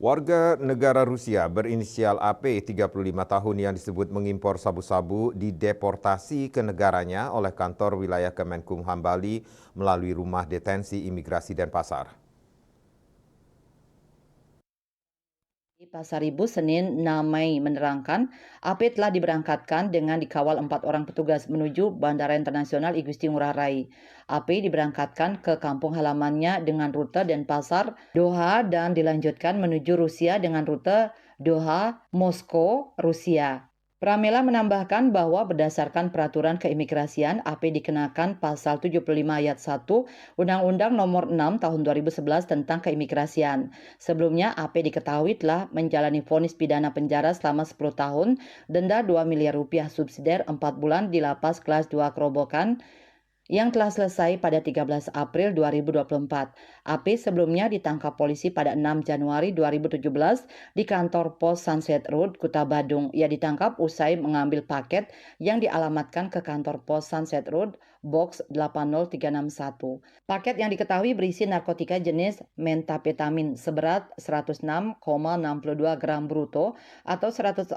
Warga negara Rusia berinisial AP 35 tahun yang disebut mengimpor sabu-sabu dideportasi ke negaranya oleh kantor wilayah Kemenkumham Bali melalui rumah detensi imigrasi Denpasar. Di Pasar Ibu Senin 6 Mei menerangkan, AP telah diberangkatkan dengan dikawal 4 orang petugas menuju Bandara Internasional I Gusti Ngurah Rai. AP diberangkatkan ke kampung halamannya dengan rute Denpasar, Doha dan dilanjutkan menuju Rusia dengan rute Doha, Moskow, Rusia. Pramila menambahkan bahwa berdasarkan peraturan keimigrasian, AP dikenakan pasal 75 ayat 1 Undang-Undang Nomor 6 Tahun 2011 tentang keimigrasian. Sebelumnya, AP diketahui telah menjalani vonis pidana penjara selama 10 tahun, denda 2 miliar rupiah subsidiar 4 bulan di Lapas Kelas 2 Kerobokan yang telah selesai pada 13 April 2024. AP sebelumnya ditangkap polisi pada 6 Januari 2017 di kantor pos Sunset Road, Kuta Badung. Ia ditangkap usai mengambil paket yang dialamatkan ke kantor pos Sunset Road, box 80361. Paket yang diketahui berisi narkotika jenis methamphetamine seberat 106,62 gram bruto atau 104,19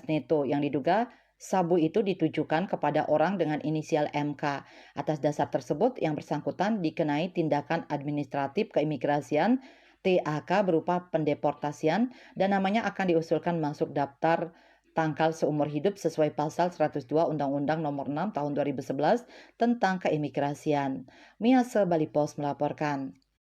neto yang diduga sabu itu ditujukan kepada orang dengan inisial MK. Atas dasar tersebut, yang bersangkutan dikenai tindakan administratif keimigrasian TAK berupa pendeportasian dan namanya akan diusulkan masuk daftar tangkal seumur hidup sesuai pasal 102 Undang-Undang Nomor 6 Tahun 2011 tentang keimigrasian. Mia Bali Pos melaporkan.